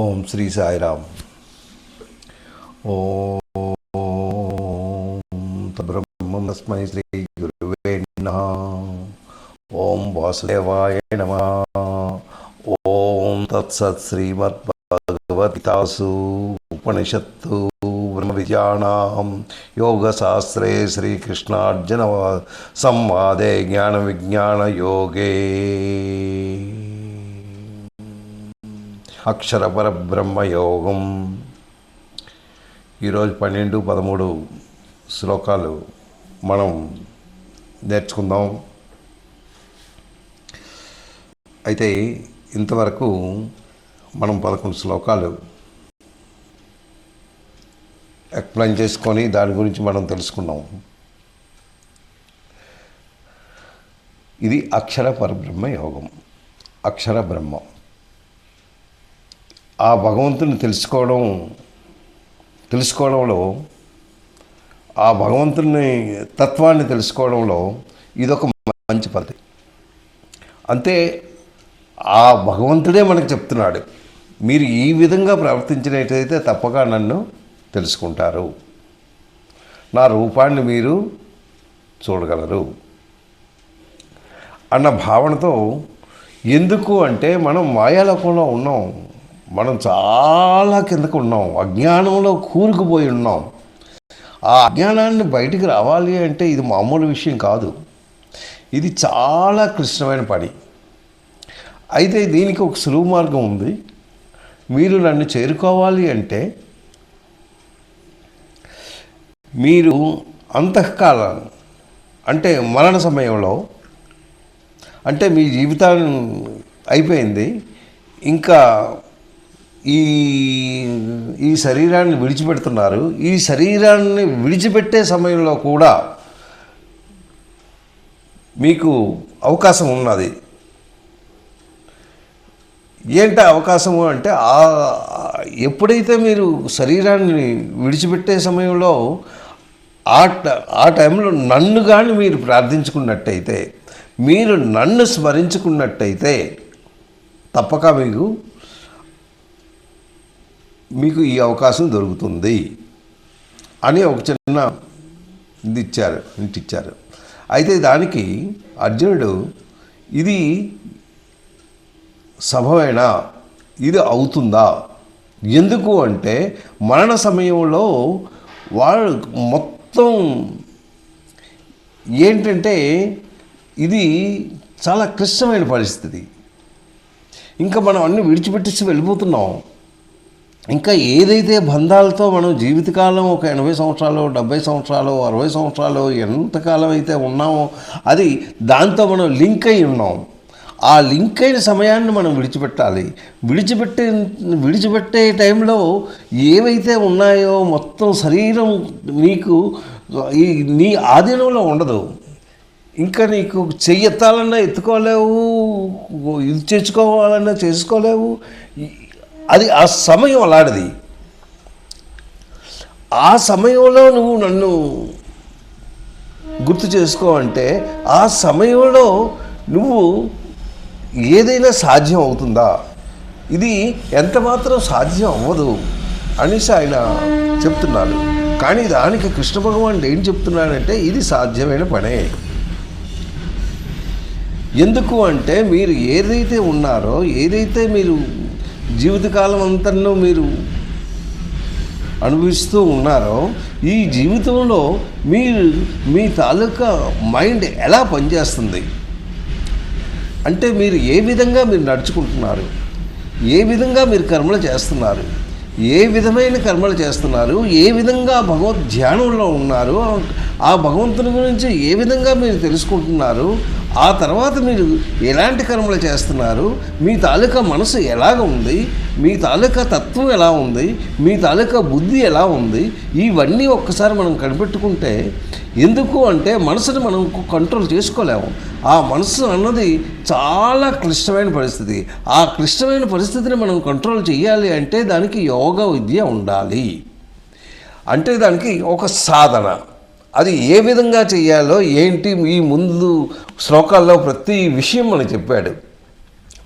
ఓం శ్రీ సాయిరామ్. ఓం బ్రహ్మం తస్మై శ్రీ గురువే నమః. ఓం వాసుదేవాయ నమః. ఓం తత్సత్. శ్రీమద్భగవద్గీతాసు ఉపనిషత్తు బ్రహ్మ విద్యానాం యోగశాస్త్రే శ్రీకృష్ణార్జున సంవాదే జ్ఞాన విజ్ఞాన యోగే అక్షర పరబ్రహ్మయోగం. ఈరోజు 12-13 శ్లోకాలు మనం నేర్చుకుందాం. అయితే ఇంతవరకు మనం 11 శ్లోకాలు ఎక్స్ప్లెయిన్ చేసుకొని దాని గురించి మనం తెలుసుకున్నాం. ఇది అక్షర పరబ్రహ్మ యోగం. అక్షర బ్రహ్మం, ఆ భగవంతుని తెలుసుకోవడంలో ఆ భగవంతుని తత్వాన్ని తెలుసుకోవడంలో ఇదొక మంచి పద్ధతి. అంతే, ఆ భగవంతుడే మనకు చెప్తున్నాడు, మీరు ఈ విధంగా ప్రవర్తించినట్టయితే తప్పక నన్ను తెలుసుకుంటారు, నా రూపాన్ని మీరు చూడగలరు అన్న భావనతో. ఎందుకు అంటే మనం మాయాలోకంలో ఉన్నాం, మనం చాలా కిందకు ఉన్నాం, అజ్ఞానంలో కూరుకుపోయి ఉన్నాం. ఆ అజ్ఞానాన్ని బయటికి రావాలి అంటే ఇది మామూలు విషయం కాదు, ఇది చాలా క్లిష్టమైన పని. అయితే దీనికి ఒక సులువు మార్గం ఉంది. మీరు నన్ను చేరుకోవాలి అంటే మీరు అంతఃకాలం అంటే మరణ సమయంలో, అంటే మీ జీవితం అయిపోయింది, ఇంకా ఈ శరీరాన్ని విడిచిపెడుతున్నారు. ఈ శరీరాన్ని విడిచిపెట్టే సమయంలో కూడా మీకు అవకాశం ఉన్నది. ఏంటి అవకాశము అంటే, ఎప్పుడైతే మీరు శరీరాన్ని విడిచిపెట్టే సమయంలో ఆ టైంలో నన్ను కానీ మీరు ప్రార్థించుకున్నట్టయితే, మీరు నన్ను స్మరించుకున్నట్టయితే తప్పక మీకు ఈ అవకాశం దొరుకుతుంది అని ఒక చిన్న ఇంటిచ్చారు. అయితే దానికి అర్జునుడు, ఇది సంభవమేనా, ఇది అవుతుందా? ఎందుకు అంటే మరణ సమయంలో వాళ్ళు మొత్తం ఏంటంటే ఇది చాలా క్లిష్టమైన పరిస్థితి. ఇంకా మనం అన్నీ విడిచిపెట్టేసి వెళ్ళిపోతున్నాం. ఇంకా ఏదైతే బంధాలతో మనం జీవితకాలం ఒక 80 సంవత్సరాలు, 70 సంవత్సరాలు, 60 సంవత్సరాలు ఎంతకాలం అయితే ఉన్నామో అది దాంతో మనం లింక్ అయి ఉన్నాం. ఆ లింక్ అయిన సమయాన్ని మనం విడిచిపెట్టాలి. విడిచిపెట్టే టైంలో ఏవైతే ఉన్నాయో మొత్తం శరీరం నీకు నీ ఆధీనంలో ఉండదు. ఇంకా నీకు చెయ్యెత్తాలన్నా ఎత్తుకోలేవు, ఇది చేసుకోవాలన్నా చేసుకోలేవు. అది ఆ సమయం అలాంటిది. ఆ సమయంలో నువ్వు నన్ను గుర్తు చేసుకో అంటే ఆ సమయంలో నువ్వు ఏదైనా సాధ్యం అవుతుందా? ఇది ఎంత మాత్రం సాధ్యం అవ్వదు అనేసి ఆయన చెప్తున్నారు. కానీ దానికి కృష్ణ భగవానుడు ఏం చెప్తున్నాడంటే ఇది సాధ్యమైన పనే. ఎందుకు అంటే మీరు ఏదైతే ఉన్నారో, ఏదైతే మీరు జీవితకాలం అంతా మీరు అనుభవిస్తూ ఉన్నారో, ఈ జీవితంలో మీ తాలూకా మైండ్ ఎలా పనిచేస్తుంది అంటే మీరు ఏ విధంగా మీరు నడుచుకుంటున్నారు, ఏ విధంగా మీరు కర్మలు చేస్తున్నారు, ఏ విధమైన కర్మలు చేస్తున్నారు, ఏ విధంగా భగవద్ ధ్యానంలో ఉన్నారు, ఆ భగవంతుని గురించి ఏ విధంగా మీరు తెలుసుకుంటున్నారు, ఆ తర్వాత మీరు ఎలాంటి కర్మలు చేస్తున్నారు, మీ తాలూకా మనసు ఎలాగ ఉంది, మీ తాలూకా తత్వం ఎలా ఉంది, మీ తాలూకా బుద్ధి ఎలా ఉంది, ఇవన్నీ ఒక్కసారి మనం కనిపెట్టుకుంటే. ఎందుకు అంటే మనసుని మనం కంట్రోల్ చేసుకోలేము. ఆ మనసు అన్నది చాలా క్లిష్టమైన పరిస్థితి. ఆ క్లిష్టమైన పరిస్థితిని మనం కంట్రోల్ చేయాలి అంటే దానికి యోగ విద్య ఉండాలి. అంటే దానికి ఒక సాధన, అది ఏ విధంగా చేయాలో ఏంటి ఈ ముందు శ్లోకాల్లో ప్రతి విషయం మనకు చెప్పాడు.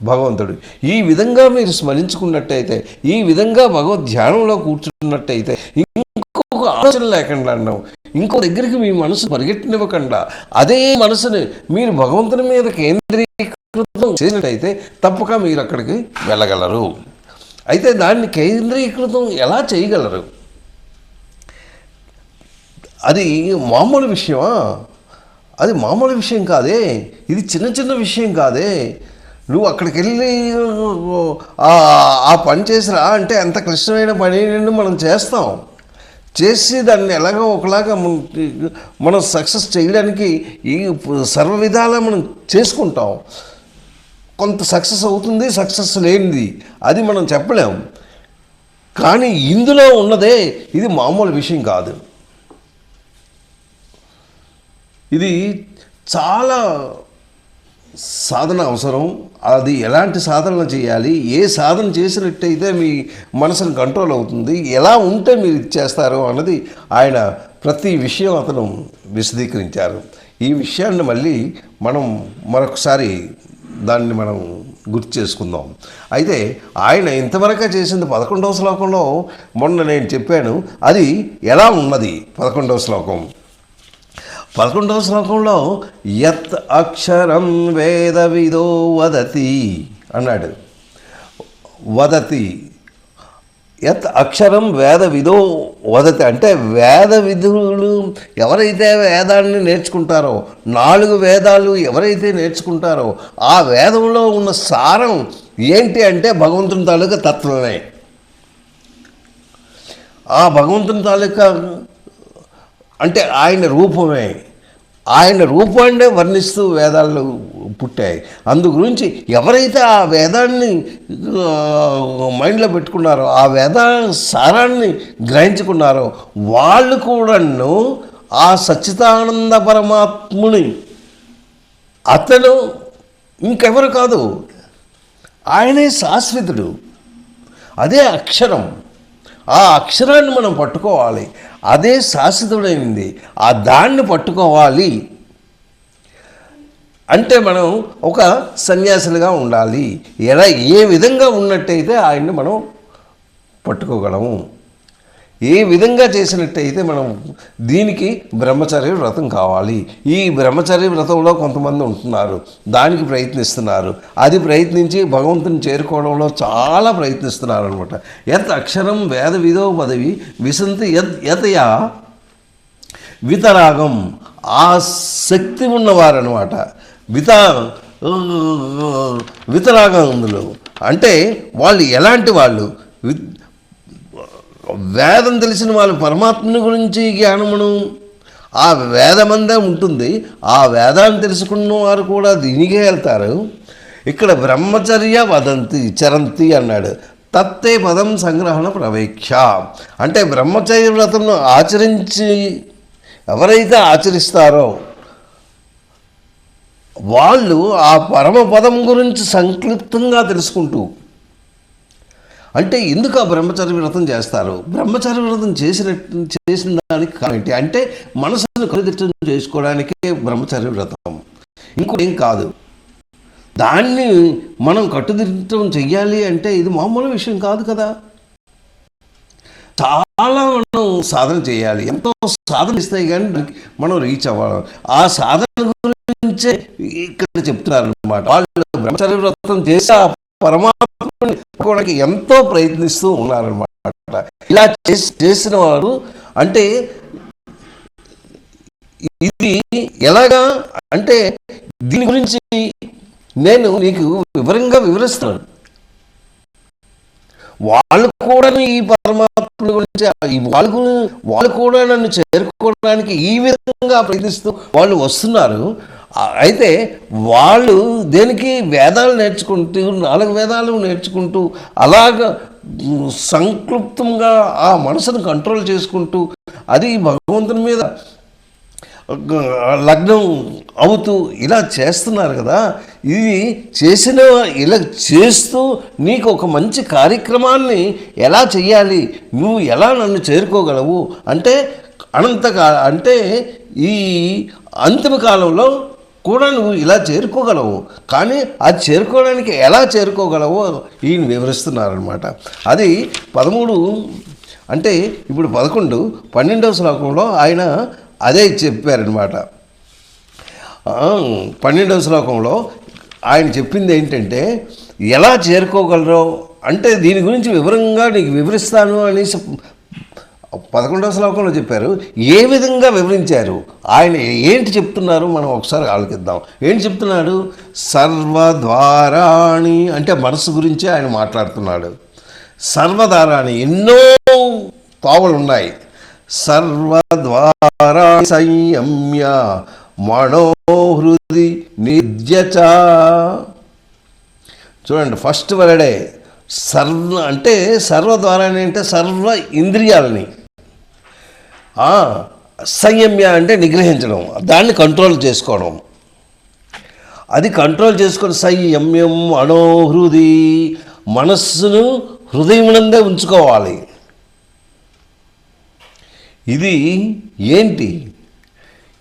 భగవంతుడు. ఈ విధంగా మీరు స్మరించుకున్నట్టయితే, ఈ విధంగా భగవద్ ధ్యానంలో కూర్చున్నట్టయితే, ఇంకొక ఆలోచన లేకుండా అన్నాం, ఇంకో దగ్గరికి మీ మనసు పరిగెట్టనివ్వకుండా అదే మనసుని మీరు భగవంతుని మీద కేంద్రీకృతం చేసినట్టయితే తప్పక మీరు అక్కడికి వెళ్ళగలరు. అయితే దాన్ని కేంద్రీకృతం ఎలా చేయగలరు? అది మామూలు విషయమా? అది మామూలు విషయం కాదే. ఇది చిన్న చిన్న విషయం కాదే. నువ్వు అక్కడికి వెళ్ళి ఆ పని చేసిరా అంటే ఎంత క్లిష్టమైన పని మనం చేస్తాం. చేసి దాన్ని ఎలాగో ఒకలాగా మనం సక్సెస్ చేయడానికి ఈ సర్వ విధాలా మనం చేసుకుంటాం. కొంత సక్సెస్ అవుతుంది, సక్సెస్ లేనిది అది మనం చెప్పలేం. కానీ ఇందులో ఉన్నదే ఇది మామూలు విషయం కాదు. ఇది చాలా సాధన అవసరం. అది ఎలాంటి సాధన చేయాలి, ఏ సాధన చేసినట్టయితే మీ మనసును కంట్రోల్ అవుతుంది, ఎలా ఉంటే మీరు ఇచ్చేస్తారు అన్నది ఆయన ప్రతి విషయం అతను విశదీకరించారు. ఈ విషయాన్ని మళ్ళీ మనం మరొకసారి దాన్ని మనం గుర్తు చేసుకుందాం. అయితే ఆయన ఇంతవరకు చేసింది 11వ శ్లోకంలో మొన్న నేను చెప్పాను. అది ఎలా ఉన్నది? 11వ శ్లోకం 11వ శ్లోకంలో యత్ అక్షరం వేదవిదో వదతి అన్నాడు. వదతి యత్ అక్షరం వేదవిదో వదతి అంటే వేద విధులు ఎవరైతే వేదాన్ని నేర్చుకుంటారో, 4 వేదాలు ఎవరైతే నేర్చుకుంటారో ఆ వేదంలో ఉన్న సారం ఏంటి అంటే భగవంతుని తాలూకా తత్వమే. ఆ భగవంతుని తాలూకా అంటే ఆయన రూపమే. ఆయన రూపాన్నే వర్ణిస్తూ వేదాలు పుట్టాయి. అందు గురించి ఎవరైతే ఆ వేదాన్ని మైండ్లో పెట్టుకున్నారో, ఆ వేద సారాన్ని గ్రహించుకున్నారో వాళ్ళు కూడాను ఆ సచ్చిదానంద పరమాత్ముని, అతను ఇంకెవరు కాదు, ఆయనే శాశ్వతుడు, అదే అక్షరం. ఆ అక్షరాన్ని మనం పట్టుకోవాలి, అదే శాశ్వతుడైంది. ఆ దాన్ని పట్టుకోవాలి అంటే మనం ఒక సన్యాసులుగా ఉండాలి. ఏ విధంగా ఉన్నట్టయితే ఆయన్ని మనం పట్టుకోగలము, ఏ విధంగా చేసినట్టయితే మనం దీనికి బ్రహ్మచర్య వ్రతం కావాలి. ఈ బ్రహ్మచర్య వ్రతంలో కొంతమంది ఉంటున్నారు, దానికి ప్రయత్నిస్తున్నారు. అది ప్రయత్నించి భగవంతుని చేరుకోవడంలో చాలా ప్రయత్నిస్తున్నారు అనమాట. యత్ అక్షరం వేద విదో పదవి విసంతి యతయా వితరాగం, ఆ శక్తి ఉన్నవారనమాట. వితరాగంలో అంటే వాళ్ళు ఎలాంటి వాళ్ళు? వేదం తెలిసిన వాళ్ళు, పరమాత్మని గురించి జ్ఞానమును ఆ వేదమందే ఉంటుంది. ఆ వేదాన్ని తెలుసుకున్న వారు కూడా దీనికే వెళ్తారు. ఇక్కడ బ్రహ్మచర్య వదంతి చరంతి అన్నాడు. తత్తే పదం సంగ్రహణ ప్రవేక్ష అంటే బ్రహ్మచర్య వ్రతంను ఆచరించి ఎవరైతే ఆచరిస్తారో వాళ్ళు ఆ పరమపదం గురించి సంక్లిప్తంగా తెలుసుకుంటూ, అంటే ఎందుకు ఆ బ్రహ్మచర్య వ్రతం చేస్తారు? బ్రహ్మచర్య వ్రతం చేసిన దానికి కారణం ఏంటి అంటే మనసును కలుదిట్టం చేసుకోవడానికే బ్రహ్మచర్య వ్రతం, ఇంకోటి ఏం కాదు. దాన్ని మనం కట్టుదిట్టం చెయ్యాలి అంటే ఇది మామూలు విషయం కాదు కదా. చాలా మనం సాధన చేయాలి, ఎంతో సాధన ఇస్తాయి కానీ మనం రీచ్ అవ్వాలి. ఆ సాధన గురించే ఇక్కడ చెప్తున్నారు అనమాట. వాళ్ళు బ్రహ్మచర్య వ్రతం చేసి ఆ పరమాత్మని ఎంతో ప్రయత్నిస్తూ ఉన్నారనమాట. ఇలా చేసిన వారు అంటే ఇది ఎలాగా అంటే దీని గురించి నేను నీకు వివరంగా వివరిస్తున్నాను. వాళ్ళు కూడా ఈ పరమాత్మ గురించి వాళ్ళు కూడా నన్ను చేరుకోవడానికి ఈ విధంగా ప్రయత్నిస్తూ వాళ్ళు వస్తున్నారు. అయితే వాళ్ళు దేనికి వేదాలు నేర్చుకుంటూ 4 వేదాలు నేర్చుకుంటూ అలాగ సంక్లుప్తంగా ఆ మనసును కంట్రోల్ చేసుకుంటూ అది భగవంతుని మీద లగ్నం అవుతూ ఇలా చేస్తున్నారు కదా. ఇది ఇలా చేస్తూ నీకు ఒక మంచి కార్యక్రమాన్ని ఎలా చెయ్యాలి, నువ్వు ఎలా నన్ను చేరుకోగలవు అంటే అంటే ఈ అంతిమ కాలంలో కూడా నువ్వు ఇలా చేరుకోగలవు. కానీ అది చేరుకోవడానికి ఎలా చేరుకోగలవో ఈయన వివరిస్తున్నారనమాట. అది 13 అంటే ఇప్పుడు 12వ శ్లోకంలో ఆయన అదే చెప్పారనమాట. 12వ శ్లోకంలో ఆయన చెప్పింది ఏంటంటే ఎలా చేరుకోగలరో అంటే దీని గురించి వివరంగా నీకు వివరిస్తాను అనేసి 11వ శ్లోకంలో చెప్పారు. ఏ విధంగా వివరించారు, ఆయన ఏంటి చెప్తున్నారు మనం ఒకసారి ఆలోచిద్దాం. ఏంటి చెప్తున్నాడు? సర్వద్వారాణి అంటే మనసు గురించి ఆయన మాట్లాడుతున్నాడు. సర్వద్వారాణి ఎన్నో తోవలు ఉన్నాయి. సర్వద్వారాణి సంయమ్య మనోహృది నిర్జచ. చూడండి, ఫస్ట్ వర్డే అంటే సర్వద్వారాన్ని అంటే సర్వ ఇంద్రియాలని, సంయమ్య అంటే నిగ్రహించడం, దాన్ని కంట్రోల్ చేసుకోవడం. అది కంట్రోల్ చేసుకొని సంయమ్యం మనోహృది, మనస్సును హృదయమునందే ఉంచుకోవాలి. ఇది ఏంటి?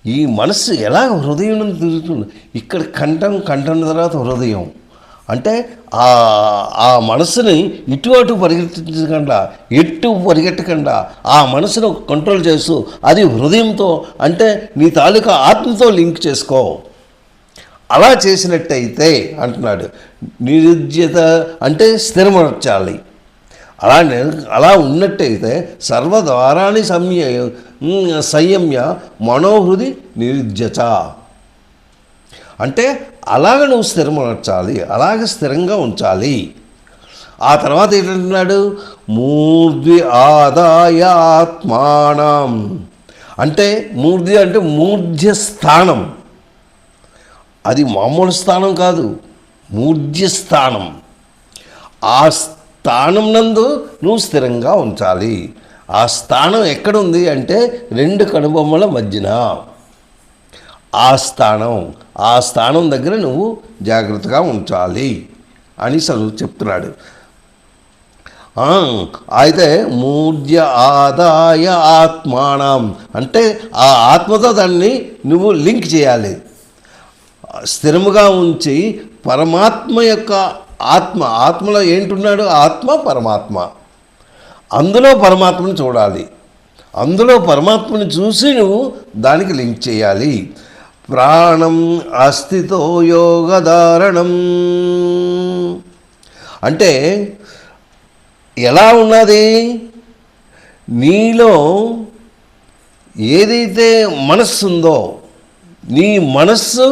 ఈ మనస్సు ఎలా హృదయం తిరుగుతుంది? ఇక్కడ కంఠం తర్వాత హృదయం అంటే ఆ మనసుని ఇటు అటు పరిగెట్టకుండా ఆ మనసును కంట్రోల్ చేస్తూ అది హృదయంతో అంటే నీ తాలూకా ఆత్మతో లింక్ చేసుకో. అలా చేసినట్టయితే అంటున్నాడు నిరుద్యత అంటే స్థిరమర్చాలి. అలా ఉన్నట్టయితే సర్వద్వారాన్ని సంయమ్య మనోహృది నిరుద్యచ అంటే అలాగ నువ్వు స్థిరమర్చాలి, అలాగే స్థిరంగా ఉంచాలి. ఆ తర్వాత ఏంటంటున్నాడు? మూర్ధ్వి ఆదాయ ఆత్మానం అంటే మూర్ధ్వి అంటే మూర్ధ్యస్థానం. అది మామూలు స్థానం కాదు, మూర్ధ్యస్థానం. ఆ స్థానం నందు నువ్వు స్థిరంగా ఉంచాలి. ఆ స్థానం ఎక్కడుంది అంటే 2 కనుబొమ్మల మధ్యన. ఆ స్థానం దగ్గర నువ్వు జాగ్రత్తగా ఉంచాలి అని చెప్తున్నాడు. అయితే మూర్ధ్య ఆదాయ ఆత్మానం అంటే ఆ ఆత్మతో దాన్ని నువ్వు లింక్ చేయాలి. స్థిరముగా ఉంచి పరమాత్మ యొక్క ఆత్మలో ఏంటున్నాడు? ఆత్మ పరమాత్మ. అందులో పరమాత్మను చూడాలి. అందులో పరమాత్మను చూసి నువ్వు దానికి లింక్ చేయాలి. ప్రాణం అస్థితో యోగధారణం అంటే ఎలా ఉన్నది? నీలో ఏదైతే మనస్సు ఉందో నీ మనస్సు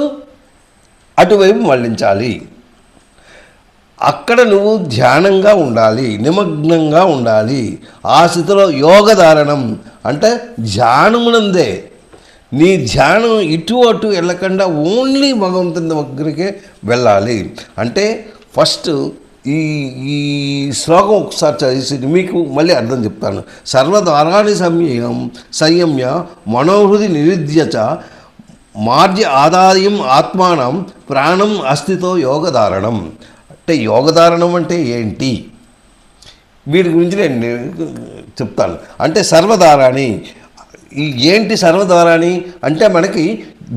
అటువైపు మళ్ళించాలి. అక్కడ నువ్వు ధ్యానంగా ఉండాలి, నిమగ్నంగా ఉండాలి. ఆ స్థితిలో యోగధారణం అంటే ధ్యానమునందే నీ ధ్యానం ఇటు అటు వెళ్ళకుండా ఓన్లీ భగవంతుని దగ్గరికే వెళ్ళాలి. అంటే ఫస్ట్ ఈ శ్లోకం ఒకసారి చదివేసి మీకు మళ్ళీ అర్థం చెప్తాను. సర్వద్వారాన్ని సంయమ్య మనోహృది నిరుద్యచ మార్జ్య ఆదాయం ఆత్మానం ప్రాణం అస్థితో యోగధారణం. అంటే యోగధారణం అంటే ఏంటి? వీటి గురించి నేను చెప్తాను. అంటే సర్వధారాన్ని ఏంటి? సర్వద్వారాన్ని అంటే మనకి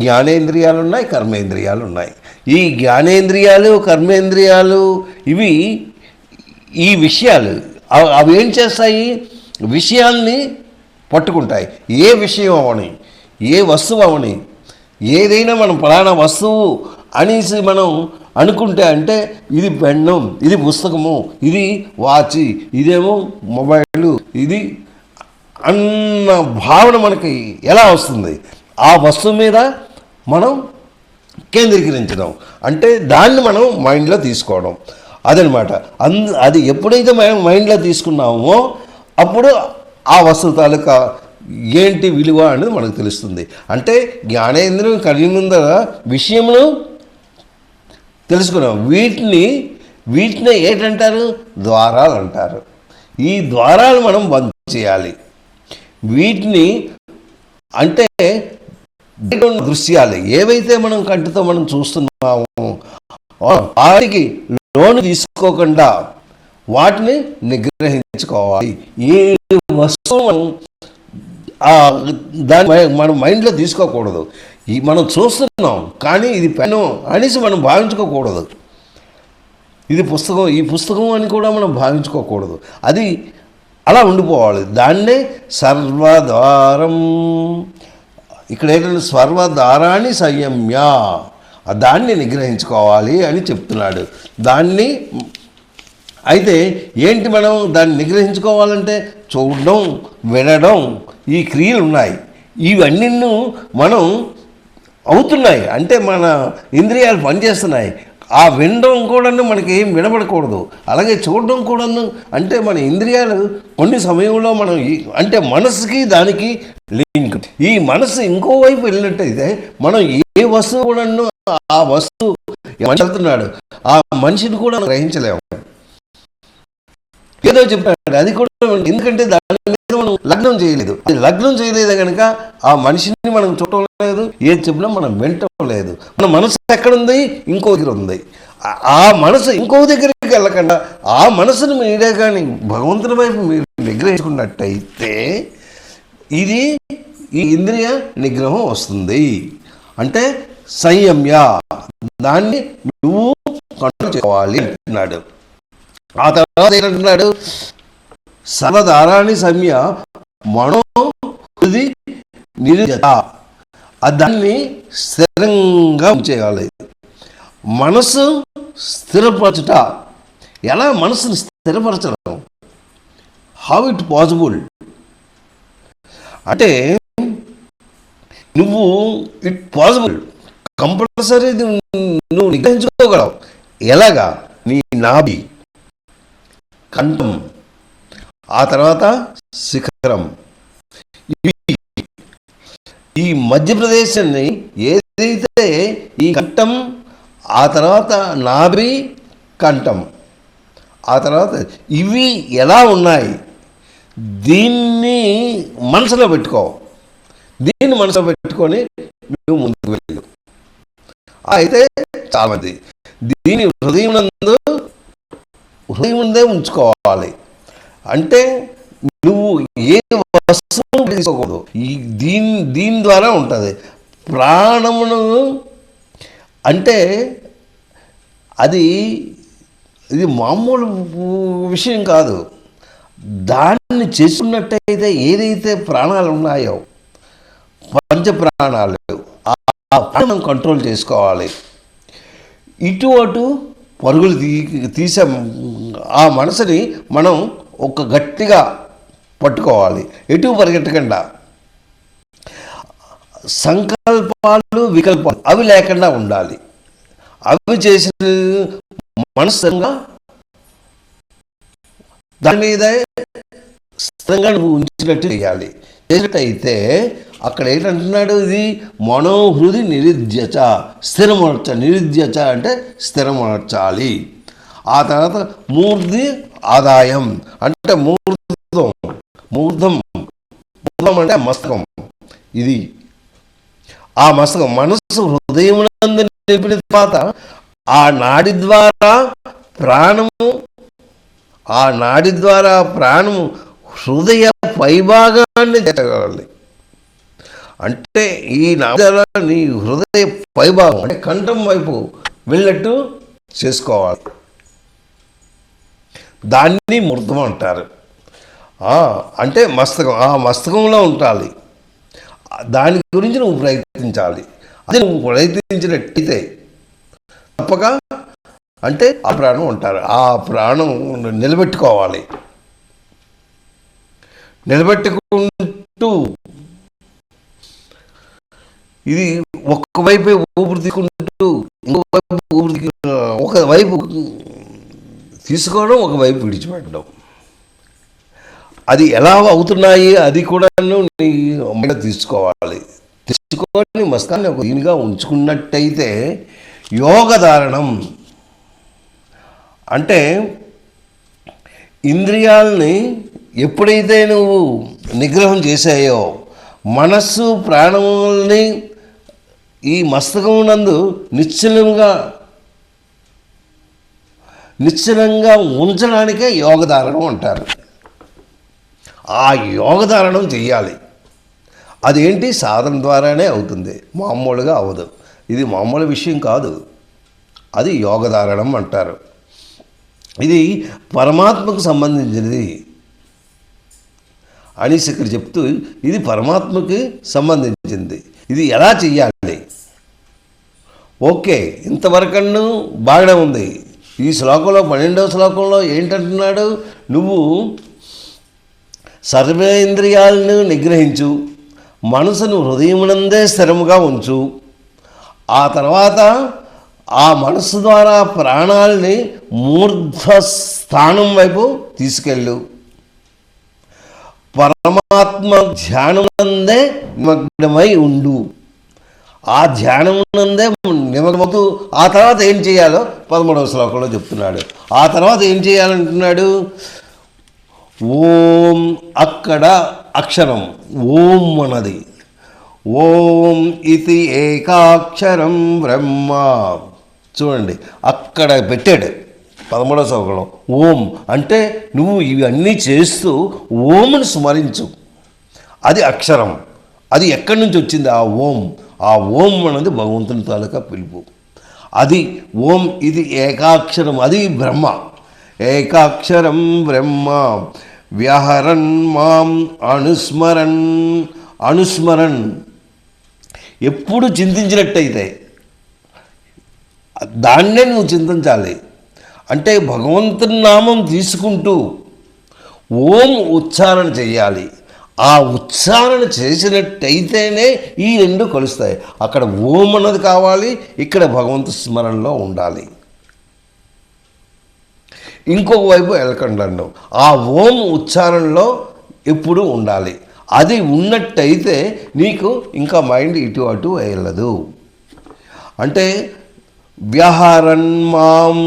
జ్ఞానేంద్రియాలు ఉన్నాయి, కర్మేంద్రియాలు ఉన్నాయి. ఈ జ్ఞానేంద్రియాలు కర్మేంద్రియాలు ఇవి ఈ విషయాలు అవి ఏం చేస్తాయి? విషయాల్ని పట్టుకుంటాయి. ఏ విషయం అవని, ఏ వస్తువు అవని, ఏదైనా మనం ఫలానా వస్తువు అనేసి మనం అనుకుంటే అంటే ఇది పెన్నం, ఇది పుస్తకము, ఇది వాచి, ఇదేమో మొబైలు, ఇది అన్న భావన మనకి ఎలా వస్తుంది? ఆ వస్తువు మీద మనం కేంద్రీకరించడం అంటే దాన్ని మనం మైండ్లో తీసుకోవడం అదనమాట. అది ఎప్పుడైతే మనం మైండ్లో తీసుకున్నామో అప్పుడు ఆ వస్తువు తాలూకా ఏంటి విలువ అనేది మనకు తెలుస్తుంది. అంటే జ్ఞానేంద్రియం కలిగి ముందర విషయమును తెలుసుకున్నాం. వీటిని ఏంటంటారు? ద్వారాలు అంటారు. ఈ ద్వారాలు మనం బంద్ చేయాలి. వీటిని అంటే దృశ్యాలు ఏవైతే మనం కంటితో మనం చూస్తున్నామో వాటికి లోను తీసుకోకుండా వాటిని నిగ్రహించుకోవాలి. ఏ వస్తువు దాన్ని మనం మైండ్లో తీసుకోకూడదు. మనం చూస్తున్నాం, కానీ ఇది పెన్ను అనేసి మనం భావించుకోకూడదు. ఇది పుస్తకం, ఈ పుస్తకం అని కూడా మనం భావించుకోకూడదు. అది అలా ఉండిపోవాలి. దాన్నే సర్వద్వారం, ఇక్కడ ఏంటంటే సర్వద్వారాన్ని సంయమ్య, దాన్ని నిగ్రహించుకోవాలి అని చెప్తున్నాడు. దాన్ని అయితే ఏంటి, మనం దాన్ని నిగ్రహించుకోవాలంటే చూడడం, వినడం, ఈ క్రియలు ఉన్నాయి. ఇవన్నీ మనం అవుతున్నాయి అంటే మన ఇంద్రియాలు పనిచేస్తున్నాయి. ఆ వినడం కూడాను మనకి ఏం వినబడకూడదు, అలాగే చూడడం కూడాను. అంటే మన ఇంద్రియాలు కొన్ని సమయంలో మనం అంటే మనసుకి దానికి లింక్. ఈ మనసు ఇంకోవైపు వెళ్ళినట్టయితే మనం ఏ వస్తువు కూడాను ఆ వస్తువు వెళ్తున్నాడు ఆ మనిషిని కూడా గ్రహించలేము. ఏదో చెప్తాడు అది కూడా, ఎందుకంటే దాని మీద మనం లగ్నం చేయలేదు. అది లగ్నం చేయలేదు కనుక ఆ మనిషిని మనం చూడటం లేదు, ఏది చెప్పినా మనం వినటం లేదు. మన మనసు ఎక్కడుంది? ఇంకో దగ్గర ఉంది. ఆ మనసు ఇంకో దగ్గరికి వెళ్ళకుండా ఆ మనసును మీరే కానీ భగవంతుని వైపు మీరు నిగ్రహించుకున్నట్టయితే ఇది ఈ ఇంద్రియ నిగ్రహం వస్తుంది. అంటే సంయమ్య, దాన్ని నువ్వు కంట్రోల్ చేసుకోవాలి అంటున్నాడు. ఆ తర్వాత ఏంటంటున్నాడు? సర్వధారాన్ని సంయ మనోహృది నిరుజత, దాన్ని స్థిరంగా ఉంచేయాలి. మనసు స్థిరపరచుట, ఎలా మనసును స్థిరపరచడం? హౌ ఇట్ పాసిబుల్ అంటే నువ్వు ఇట్ పాసిబుల్ కంపల్సరీ నువ్వు నిగ్రహించుకోగలవు. ఎలాగా? నీ నాభి, కంఠం, ఆ తర్వాత శిఖరం, ఈ మధ్యప్రదేశాన్ని ఏదైతే ఈ కంఠం, ఆ తర్వాత నాభి, కంఠం, ఆ తర్వాత ఇవి ఎలా ఉన్నాయి, దీన్ని మనసులో పెట్టుకో. దీన్ని మనసులో పెట్టుకొని నువ్వు ముందుకు వెళ్ళు. అయితే చాలామంది దీన్ని హృదయం ముందే ఉంచుకోవాలి. అంటే నువ్వు ఏ వస్తువు తీసుకోకూడదు. దీని ద్వారా ఉంటుంది ప్రాణమును. అంటే ఇది మామూలు విషయం కాదు. దాన్ని చేసుకున్నట్టయితే ఏదైతే ప్రాణాలు ఉన్నాయో పంచ ప్రాణాలు, ఆ ప్రాణం కంట్రోల్ చేసుకోవాలి. ఇటు అటు పరుగులు తీసే ఆ మనసుని మనం ఒక గట్టిగా పట్టుకోవాలి, ఎటు పరిగెట్టకుండా. సంకల్పాలు వికల్పాలు అవి లేకుండా ఉండాలి. అవి చేసిన మనసుగా దాని మీద స్థిరంగా నువ్వు ఉంచినట్టు చేయాలి. చేసినట్టయితే అక్కడ ఏంటంటున్నాడు? ఇది మనోహృది నిరుద్యచ, స్థిరమర్చ. నిరుద్యచ అంటే స్థిరమర్చాలి. ఆ తర్వాత మూర్ధి ఆదాయం అంటే మూర్ధం అంటే మస్తకం. ఇది ఆ మస్తకం మనస్సు హృదయం నిలిపిన తర్వాత ఆ నాడి ద్వారా ప్రాణము హృదయ పైభాగాన్ని చేరగలగాలి. అంటే ఈ నాడి నీ హృదయ పైభాగం అంటే కంఠం వైపు వెళ్ళినట్టు చేసుకోవాలి. దాన్ని మూర్ధం అంటారు. అంటే మస్తకం, ఆ మస్తకంలో ఉండాలి. దాని గురించి నువ్వు ప్రయత్నించాలి. అది నువ్వు ప్రయత్నించినట్టయితే తప్పక అంటే ఆ ప్రాణం ఉంటారు. ఆ ప్రాణం నిలబెట్టుకోవాలి. నిలబెట్టుకుంటూ ఇది ఒకవైపు ఊపిరి తీసుకుంటూ ఇంకోవైపు ఊపిరి, ఒకవైపు తీసుకోవడం, ఒకవైపు విడిచిపెట్టడం. అది ఎలా అవుతున్నాయి అది కూడా నీ తీసుకోవాలి. తీసుకొని మస్తకాన్ని ఒక దీనిగా ఉంచుకున్నట్టయితే యోగధారణం అంటే ఇంద్రియాలని ఎప్పుడైతే నువ్వు నిగ్రహం చేసాయో మనస్సు ప్రాణముల్ని ఈ మస్తకం నందు నిశ్చలంగా ఉంచడానికే యోగధారణం అంటారు. ఆ యోగధారణం చెయ్యాలి. అదేంటి సాధన ద్వారానే అవుతుంది, మామూలుగా అవ్వదు. ఇది మామూలు విషయం కాదు, అది యోగధారణం అంటారు. ఇది పరమాత్మకు సంబంధించినది అనేసి ఇక్కడ చెప్తూ, ఇది పరమాత్మకి సంబంధించింది. ఇది ఎలా చెయ్యాలి? ఓకే, ఇంతవరకన్నా బాగానే ఉంది. ఈ శ్లోకంలో 12వ శ్లోకంలో ఏంటంటున్నాడు? నువ్వు సర్వేంద్రియాలను నిగ్రహించు, మనసును హృదయమునందే స్థిరముగా ఉంచు, ఆ తర్వాత ఆ మనస్సు ద్వారా ప్రాణాలని మూర్ధస్థానం వైపు తీసుకెళ్ళు, పరమాత్మ ధ్యానమునందే నిమగ్నమై ఉండు. ఆ ధ్యానమునందే నిమగ్నమవుతూ ఆ తర్వాత ఏం చేయాలో 13వ శ్లోకంలో చెప్తున్నాడు. ఆ తర్వాత ఏం చేయాలంటున్నాడు? ఓం, అక్కడ అక్షరం ఓం అన్నది. ఓం ఇది ఏకాక్షరం బ్రహ్మ. చూడండి, అక్కడ పెట్టాడు 13వ శ్లోకంలో. ఓం అంటే నువ్వు ఇవన్నీ చేస్తూ ఓంని స్మరించు. అది అక్షరం. అది ఎక్కడి నుంచి వచ్చింది? ఆ ఓం. ఆ ఓం అన్నది భగవంతుని తాలూకా పిలుపు. అది ఓం ఇది ఏకాక్షరం, అది బ్రహ్మ. ఏకాక్షరం బ్రహ్మ వ్యహరన్ మాం అనుస్మరన్. అనుస్మరన్ ఎప్పుడు చింతించినట్టయితే దాన్నే నువ్వు చింతించాలి. అంటే భగవంతుని నామం తీసుకుంటూ ఓం ఉచ్చారణ చేయాలి. ఆ ఉచ్చారణ చేసినట్టయితేనే ఈ రెండు కలుస్తాయి. అక్కడ ఓం అన్నది కావాలి, ఇక్కడ భగవంతు స్మరణలో ఉండాలి. ఇంకొక వైపు వెళ్ళకండి, ఆ ఓం ఉచ్చారణలో ఎప్పుడూ ఉండాలి. అది ఉన్నట్టయితే నీకు ఇంకా మైండ్ ఇటు అటు వెళ్ళదు. అంటే వ్యవహారన్ మాం,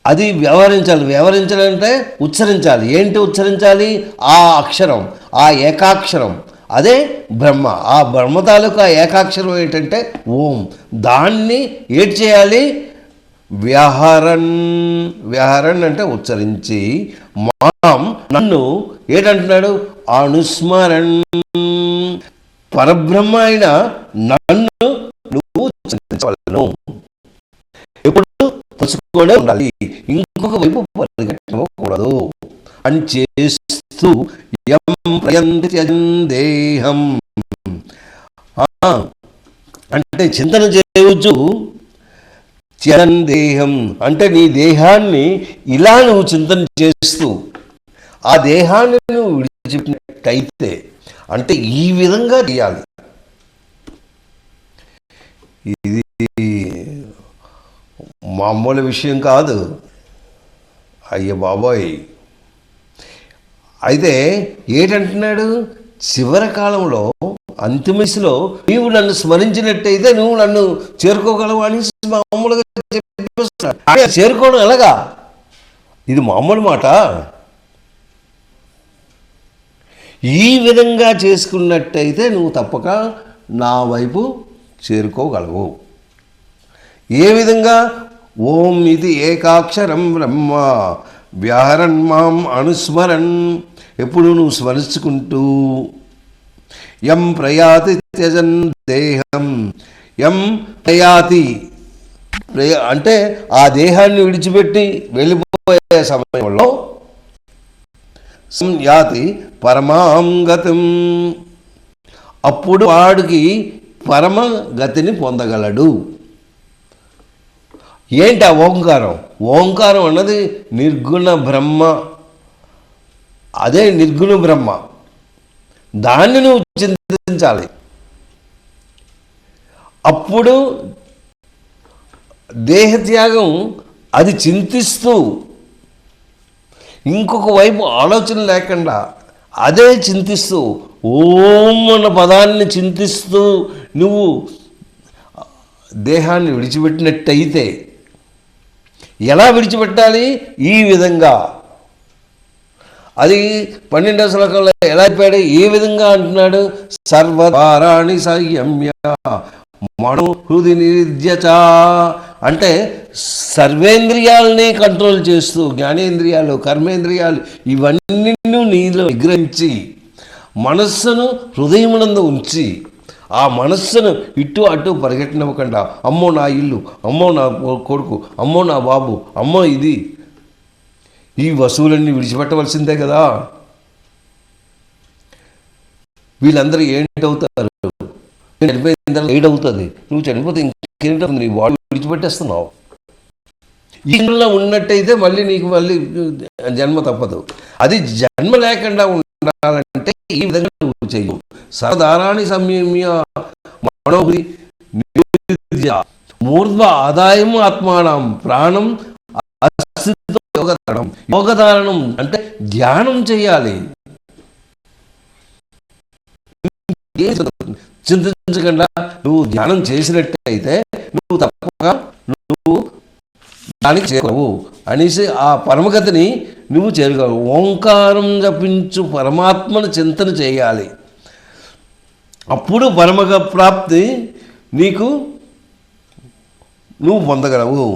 అది వ్యవహరించాలి. వ్యవహరించాలంటే ఉచ్చరించాలి. ఏంటి ఉచ్చరించాలి? ఆ అక్షరం, ఆ ఏకాక్షరం, అదే బ్రహ్మ. ఆ బ్రహ్మ తాలూకా ఏకాక్షరం ఏంటంటే ఓం. దాన్ని ఏటి చేయాలి? వ్యహరన్. వ్యహరన్ అంటే ఉచ్చరించి, మాం నన్ను ఏంటంటున్నాడు? అనుస్మరణ్. పరబ్రహ్మ అయిన నన్ను నువ్వు ఉచ్చరించవలను. ఎప్పుడు తలుచుకోనే ఉండాలి, ఇంకొక వైపు పరిగెట్టకూడదు అని చేస్తూ యం ప్రయంత్యజం దేహం అంటే చింతన చేయవచ్చు. త్యజన్ దేహం అంటే నీ దేహాన్ని ఇలా నువ్వు చింతన చేస్తూ ఆ దేహాన్ని నువ్వు విడిచిపెట్టినట్టయితే, అంటే ఈ విధంగా చేయాలి. ఇది మామూలు విషయం కాదు, అయ్య బాబోయ్. అయితే ఏంటంటున్నాడు? చివరి కాలంలో అంతిమశలో నీవు నన్ను స్మరించినట్టయితే నువ్వు నన్ను చేరుకోగలవు అని మామూలుగా చెప్పిస్తున్నాడు. చేరుకోవడం ఎలాగా? ఇది మామూలు మాట. ఈ విధంగా చేసుకున్నట్టయితే నువ్వు తప్పక నా వైపు చేరుకోగలవు. ఏ విధంగా? ఓం ఇది ఏకాక్షరం బ్రహ్మ వ్యహరన్ మాం అనుస్మరన్. ఎప్పుడు నువ్వు స్మరించుకుంటూ యం ప్రయాతి త్యజన్ దేహం. యం ప్రయాతి అంటే ఆ దేహాన్ని విడిచిపెట్టి వెళ్ళిపోయే సమయంలో సంయాతి పరమాం గతిం. అప్పుడు వాడికి పరమ గతిని పొందగలడు. ఏంటి ఆ ఓంకారం? ఓంకారం అన్నది నిర్గుణ బ్రహ్మ. అదే నిర్గుణ బ్రహ్మ. దాన్ని నువ్వు చింతించాలి. అప్పుడు దేహత్యాగం అది చింతిస్తూ, ఇంకొక వైపు ఆలోచన లేకుండా అదే చింతిస్తూ ఓం అన్న పదాన్ని చింతిస్తూ నువ్వు దేహాన్ని విడిచిపెట్టినట్టయితే, ఎలా విడిచిపెట్టాలి? ఈ విధంగా. అది 12వ శ్లోకంలో ఎలా చెప్పాడు? ఏ విధంగా అంటున్నాడు? సర్వద్వారాణి సంయమ్య మనోహృది నిరుధ్యచ. అంటే సర్వేంద్రియాలని కంట్రోల్ చేస్తూ, జ్ఞానేంద్రియాలు, కర్మేంద్రియాలు ఇవన్నీ నీలో నిగ్రహించి, మనస్సును హృదయమునందు ఉంచి ఆ మనస్సును ఇటు అటు పరిగెట్టనివ్వకుండా అమ్మో నా ఇల్లు, అమ్మో నా కొడుకు, అమ్మో నా బాబు, అమ్మో ఇది, ఈ వస్తువులన్నీ విడిచిపెట్టవలసిందే కదా. వీళ్ళందరూ ఏంటవుతారు? చనిపోయిన తర్వాత ఏడవుతుంది. నువ్వు చనిపోతే ఇంకేంటవుతుంది? నీ బాడీ విడిచిపెట్టేస్తున్నావు. ఈ జన్మలో ఉన్నట్టయితే మళ్ళీ నీకు మళ్ళీ జన్మ తప్పదు. అది జన్మ లేకుండా ఉండాలంటే ఈ విధంగా నువ్వు చెయ్యు. సరదారాన్ని సంయమ్య మనోహి మూర్ధ్వ ఆదాయం ఆత్మానం ప్రాణం యోగధారణం. యోగధారణం అంటే ధ్యానం చేయాలి. చింతించకుండా నువ్వు ధ్యానం చేసినట్టయితే నువ్వు తప్పగా నువ్వు దానికి చేరవు అనేసి ఆ పరమగతిని నువ్వు చేరుకోవు. ఓంకారం జపించు పరమాత్మను చింతన చేయాలి. అప్పుడు పరమగ ప్రాప్తి నీకు నువ్వు పొందగలవు.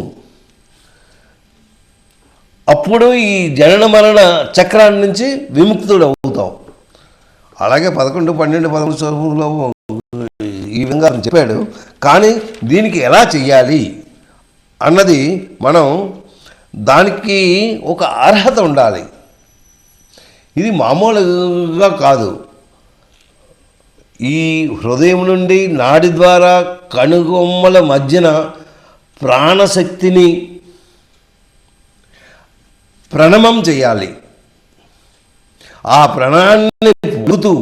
అప్పుడు ఈ జనన మరణ చక్రాన్ని నుంచి విముక్తుడు అవుతావు. అలాగే 11, 12, 13 స్వరూపంలో ఈ విధంగా చెప్పాడు. కానీ దీనికి ఎలా చెయ్యాలి అన్నది మనం దానికి ఒక అర్హత ఉండాలి. ఇది మామూలుగా కాదు. ఈ హృదయం నుండి నాడి ద్వారా కనుగొమ్మల మధ్యన ప్రాణశక్తిని ప్రణమం చేయాలి. ఆ ప్రణాన్ని పొందుతూ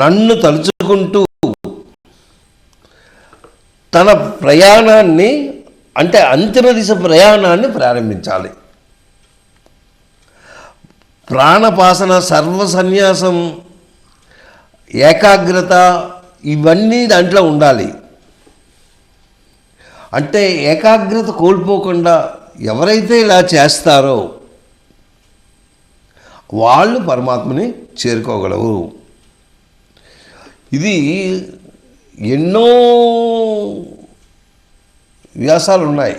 నన్ను తలుచుకుంటూ తన ప్రయాణాన్ని అంటే అంతిమ దిశ ప్రయాణాన్ని ప్రారంభించాలి. ప్రాణపాసన, సర్వసన్యాసం, ఏకాగ్రత ఇవన్నీ దాంట్లో ఉండాలి. అంటే ఏకాగ్రత కోల్పోకుండా ఎవరైతే ఇలా చేస్తారో వాళ్ళు పరమాత్మని చేరుకోగలరు. ఇది ఎన్నో వ్యాసాలు ఉన్నాయి,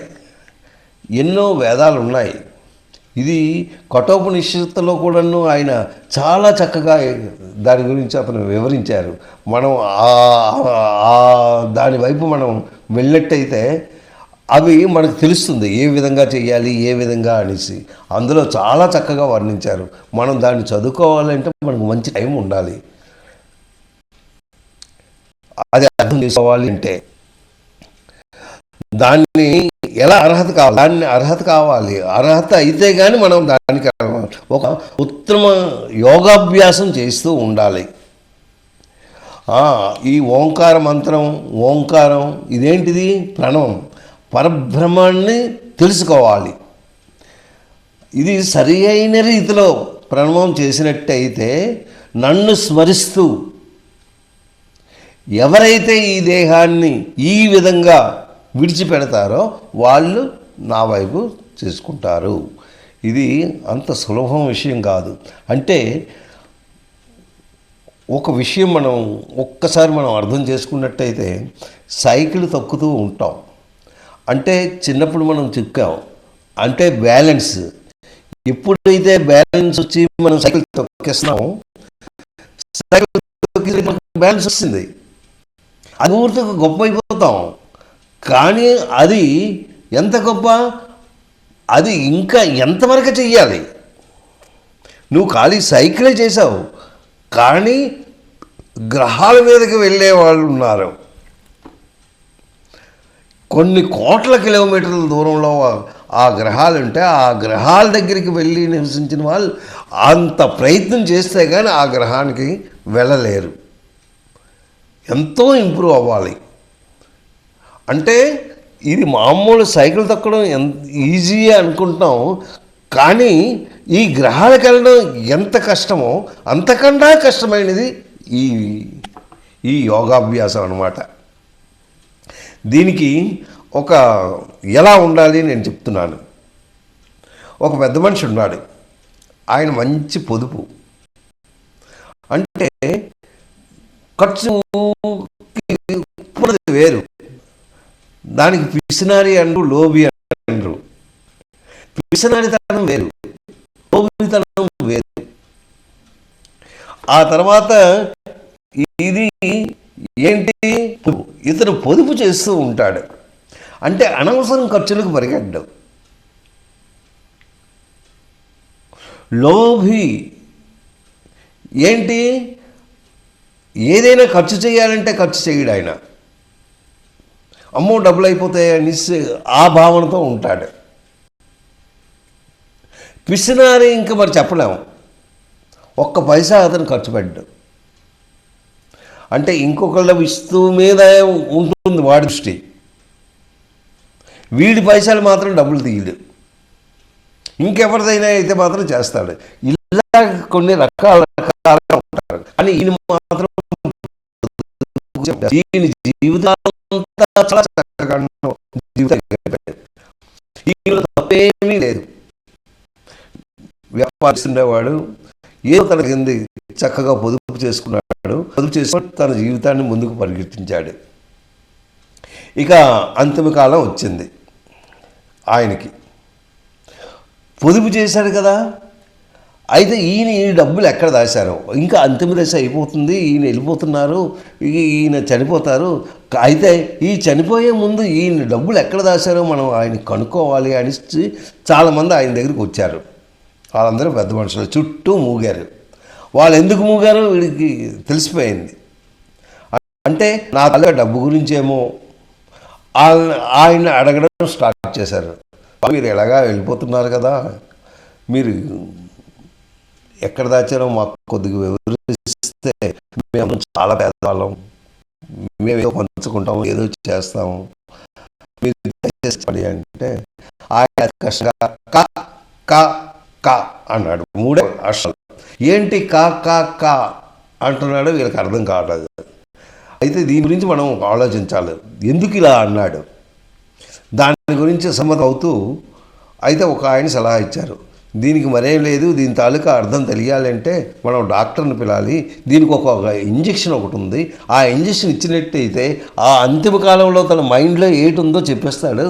ఎన్నో వేదాలు ఉన్నాయి. ఇది కఠోపనిషత్తులో కూడాను ఆయన చాలా చక్కగా దాని గురించి అతను వివరించారు. మనం దాని వైపు మనం వెళ్ళినట్టయితే అవి మనకు తెలుస్తుంది ఏ విధంగా చేయాలి, ఏ విధంగా అనేసి. అందులో చాలా చక్కగా వర్ణించారు. మనం దాన్ని చదువుకోవాలంటే మనకు మంచి టైం ఉండాలి. అది అర్థం చేసుకోవాలి అంటే దాన్ని ఎలా అర్హత కావాలి. అర్హత అయితే కానీ మనం దానికి ఒక ఉత్తమ యోగాభ్యాసం చేస్తూ ఉండాలి. ఈ ఓంకార మంత్రం, ఓంకారం ఇదేంటిది? ప్రణవం, పరబ్రహ్మాన్ని తెలుసుకోవాలి. ఇది సరి అయిన రీతిలో ప్రణవం చేసినట్టయితే నన్ను స్మరిస్తూ ఎవరైతే ఈ దేహాన్ని ఈ విధంగా విడిచిపెడతారో వాళ్ళు నా వైపు చేసుకుంటారు. ఇది అంత సులభం విషయం కాదు. అంటే ఒక విషయం ఒక్కసారి మనం అర్థం చేసుకున్నట్టయితే సైకిల్ తొక్కుతూ ఉంటాం. అంటే చిన్నప్పుడు మనం చిక్కాం అంటే బ్యాలెన్స్. ఎప్పుడైతే బ్యాలెన్స్ వచ్చి మనం సైకిల్ తొక్కేస్తున్నామో సైకిల్ తొక్కి బ్యాలెన్స్ వస్తుంది, అది ఊరితో గొప్ప అయిపోతాం. కానీ అది ఎంత గొప్ప, అది ఇంకా ఎంతవరకు చెయ్యాలి? నువ్వు ఖాళీ సైకిలే చేసావు, కానీ గ్రహాల మీదకి వెళ్ళే వాళ్ళు ఉన్నారు. కొన్ని కోట్ల కిలోమీటర్ల దూరంలో ఆ గ్రహాలు ఉంటే ఆ గ్రహాల దగ్గరికి వెళ్ళి నివసించిన వాళ్ళు అంత ప్రయత్నం చేస్తే కానీ ఆ గ్రహానికి వెళ్ళలేరు. ఎంతో ఇంప్రూవ్ అవ్వాలి. అంటే ఇది మామూలు సైకిల్ తొక్కడం ఎంత ఈజీ అనుకుంటున్నాం, కానీ ఈ గ్రహాలకు వెళ్ళడం ఎంత కష్టమో అంతకన్నా కష్టమైనది ఈ యోగాభ్యాసం అన్నమాట. దీనికి ఎలా ఉండాలి నేను చెప్తున్నాను. ఒక పెద్ద మనిషి ఉన్నాడు, ఆయన మంచి పొదుపు. అంటే ఖర్చు వేరు, దానికి పిసినారి అంటూ లోబి అంటారు. పిసినారితనం వేరు, లోబితనం వేరు. ఆ తర్వాత ఇది ఏంటి, ఇతను పొదుపు చేస్తూ ఉంటాడు. అంటే అనవసరం ఖర్చులకు పరిగెట్టడం. లోభి ఏంటి, ఏదైనా ఖర్చు చేయాలంటే ఖర్చు చేయడు ఆయన. అమ్మో డబ్బులు అయిపోతాయని ఆ భావనతో ఉంటాడు. పిసినారి ఇంకా మరి చెప్పలేము, ఒక్క పైసా అతను ఖర్చు పెట్టడు. అంటే ఇంకొకళ్ళ ఇస్తూ మీద ఉంటుంది వాడి దృష్టి, వీడి పైసలు మాత్రం డబ్బులు తీయడు. ఇంకెవరిదైనా అయితే మాత్రం చేస్తాడు. ఇలా కొన్ని రకాలుగా ఉంటారు. కానీ ఈయన మాత్రం ఈయన జీవితాంతా చాలా చక్కగా ఈయన తప్పేమీ లేదు. వ్యాపారిస్తుండేవాడు, ఏదో తన కింద చక్కగా పొదుపు చేసుకున్నాడు. పొదుపు చేసుకుని తన జీవితాన్ని ముందుకు పరిగెత్తించాడు. ఇక అంతిమ కాలం వచ్చింది ఆయనకి. పొదుపు చేశాడు కదా, అయితే ఈయన ఈ డబ్బులు ఎక్కడ దాశారు, ఇంకా అంతిమ దశ అయిపోతుంది, ఈయన వెళ్ళిపోతున్నారు, ఈయన చనిపోతారు. అయితే ఈ చనిపోయే ముందు ఈయన డబ్బులు ఎక్కడ దాశారో మనం ఆయన కనుక్కోవాలి అని చాలామంది ఆయన దగ్గరికి వచ్చారు. వాళ్ళందరూ పెద్ద మనుషులు చుట్టూ మూగారు. వాళ్ళు ఎందుకు మూగారో వీడికి తెలిసిపోయింది. అంటే నా తల డబ్బు గురించేమో ఆయన అడగడం స్టార్ట్ చేశారు. మీరు ఎలాగా వెళ్ళిపోతున్నారు కదా, మీరు ఎక్కడ దాచారో మాకు కొద్దిగా వివరిస్తే మేము చాలా పేదవాళ్ళం, మేము ఏదో పంచుకుంటాము, ఏదో చేస్తాము, మీరు దయచేసి అంటే ఆయన కష్టంగా కా కా కా అన్నాడు. 3 అక్షరాలు. ఏంటి కా కా కా అంటున్నాడో వీళ్ళకి అర్థం కావట్లేదు. అయితే దీని గురించి మనం ఆలోచించాలి, ఎందుకు ఇలా అన్నాడు. దాని గురించి సమ్మతం అవుతూ అయితే ఒక ఆయన సలహా ఇచ్చారు. దీనికి మరేం లేదు, దీని తాలూకా అర్థం తెలియాలంటే మనం డాక్టర్ని పిలాలి, దీనికి ఒక ఇంజెక్షన్ ఒకటి ఉంది, ఆ ఇంజెక్షన్ ఇచ్చినట్టయితే ఆ అంతిమ కాలంలో తన మైండ్లో ఏటి ఉందో చెప్పేస్తాడు,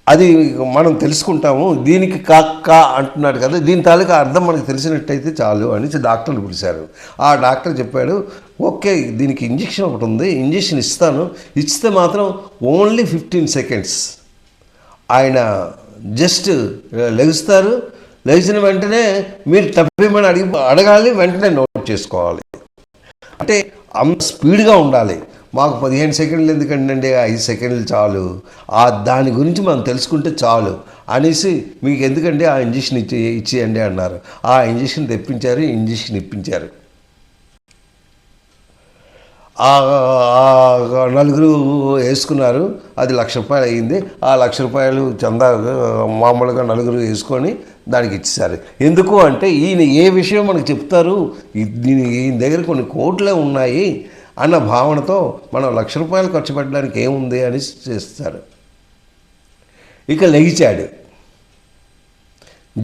అది మనం తెలుసుకుంటాము. దీనికి కాక్క అంటున్నాడు కదా, దీని తాలూకా అర్థం మనకు తెలిసినట్టయితే చాలు అని డాక్టర్ని పిలిచారు. ఆ డాక్టర్ చెప్పాడు, ఓకే దీనికి ఇంజెక్షన్ ఒకటి ఉంది, ఇంజెక్షన్ ఇస్తాను, ఇస్తే మాత్రం ఓన్లీ 15 seconds. ఆయన జస్ట్ లెగుస్తారు, లెగిసిన వెంటనే మీరు తప్పేమని అడగాలి, వెంటనే నోట్ చేసుకోవాలి. అంటే అంత స్పీడ్గా ఉండాలి. మాకు 15 సెకండ్లు ఎందుకంటే 5 సెకండ్లు చాలు, దాని గురించి మనం తెలుసుకుంటే చాలు అనేసి మీకు ఎందుకంటే ఆ ఇంజెక్షన్ ఇచ్చేయండి అన్నారు. ఆ ఇంజెక్షన్ తెప్పించారు, ఇంజెక్షన్ ఇప్పించారు. నలుగురు వేసుకున్నారు, అది ₹1,00,000 అయ్యింది. ఆ ₹1,00,000 చందా మామూలుగా నలుగురు వేసుకొని దానికి ఇచ్చేసారు. ఎందుకు అంటే ఈయన ఏ విషయం మనకు చెప్తారు, ఈయన దగ్గర కొన్ని కోట్లే ఉన్నాయి అన్న భావనతో మనం ₹1,00,000 ఖర్చు పెట్టడానికి ఏముంది అని చేస్తారు. ఇక లెగిచాడు,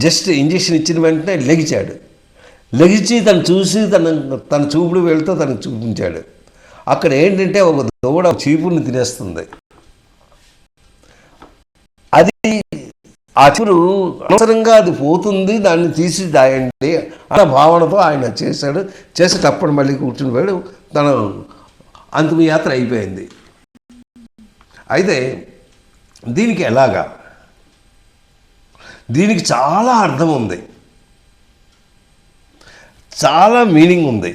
జస్ట్ ఇంజెక్షన్ ఇచ్చిన వెంటనే లెగిచాడు. లెగిచి తను చూసి తన చూపుడు వేలుతో తనకు చూపించాడు. అక్కడ ఏంటంటే ఒక దూడ చీపురుని తినేస్తుంది. అది ఆ చీపురు అనవసరంగా అది పోతుంది, దాన్ని తీసి దాయండి అన్న భావనతో ఆయన చేశాడు. చేసేటప్పుడు మళ్ళీ కూర్చుని పోయాడు. తన అంతిమ యాత్ర అయిపోయింది. అయితే దీనికి ఎలాగా, దీనికి చాలా అర్థం ఉంది, చాలా మీనింగ్ ఉంది.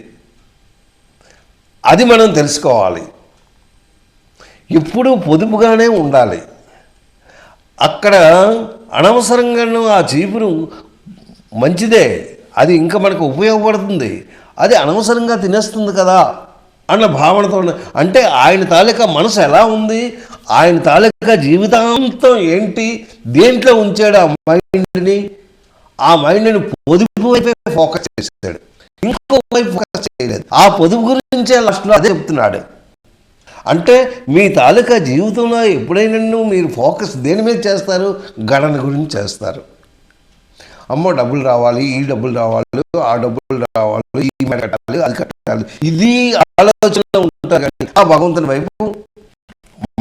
అది మనం తెలుసుకోవాలి. ఎప్పుడూ పొదుపుగానే ఉండాలి. అక్కడ అనవసరంగానూ ఆ చీపురు మంచిదే, అది ఇంకా మనకు ఉపయోగపడుతుంది, అది అనవసరంగా తినేస్తుంది కదా అన్న భావనతో. అంటే ఆయన తాలూకా మనసు ఎలా ఉంది, ఆయన తాలూకా జీవితాంతం ఏంటి, దేంట్లో ఉంచాడు ఆ మైండ్ని, ఆ మైండ్ని పొదుపు వైపే ఫోకస్ చేశాడు, ఇంకో వైపు ఫోకస్ చేయలేదు. ఆ పొదుపు గురించే లాస్ట్లో అదే చెప్తున్నాడు. అంటే మీ తాలూకా జీవితంలో ఎప్పుడైనా మీరు ఫోకస్ దేని మీద చేస్తారు, గణన గురించి చేస్తారు. అమ్మో డబ్బులు రావాలి, ఈ డబ్బులు రావాలి, ఆ డబ్బులు రావాలి, ఈ కట్టాలి, అది కట్టాలి, ఇది ఆలోచన ఉంటారు. కానీ ఆ భగవంతుని వైపు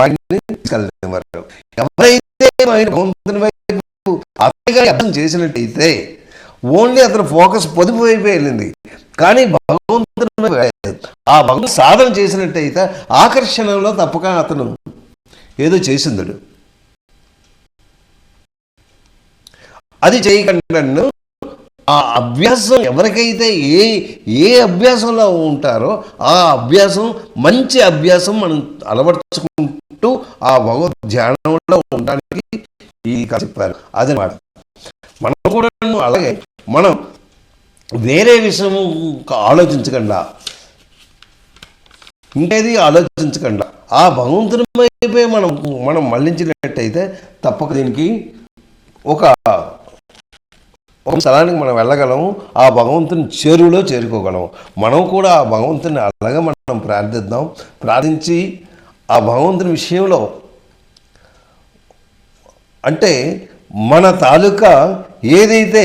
మైండ్ని తీసుకెళ్ళేవారు. ఎవరైతే మైండ్ భగవంతుని వైపు అర్థం చేసినట్టయితే ఓన్లీ అతని ఫోకస్ పొదుపు వైపు వెళ్ళింది, కానీ భగవంతుని వైపు వెళ్ళలేదు. ఆ భగవంతుడు సాధన చేసినట్టయితే ఆకర్షణలో తప్పక అతను ఏదో చేసిందడు. అది చేయకుండా ఆ అభ్యాసం ఎవరికైతే ఏ అభ్యాసంలో ఉంటారో ఆ అభ్యాసం మంచి అభ్యాసం మనం అలవర్చుకుంటూ ఆ భగవద్ ధ్యానంలో ఉండడానికి ఈ కథ చెప్పారు. అదనమాట. మనం కూడా అలాగే మనం వేరే విషయం ఆలోచించకుండా, ఇంకేది ఆలోచించకుండా ఆ భగవంతుని వైపే మనం మళ్ళించినట్టయితే తప్పక దీనికి ఒక స్థలానికి మనం వెళ్ళగలము. ఆ భగవంతుని చేరువలో చేరుకోగలము. మనం కూడా ఆ భగవంతుని అలాగే మనం ప్రార్థిద్దాం. ప్రార్థించి ఆ భగవంతుని విషయంలో అంటే మన తాలూకా ఏదైతే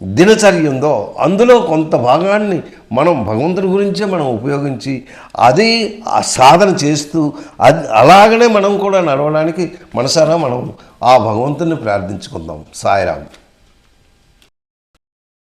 దినచర్య ఉందో అందులో కొంత భాగాన్ని మనం భగవంతుని గురించే మనం ఉపయోగించి అది ఆ సాధన చేస్తూ అది అలాగనే మనం కూడా నడవడానికి మనసారా మనం ఆ భగవంతుని ప్రార్థించుకుందాం. సాయిరామ్.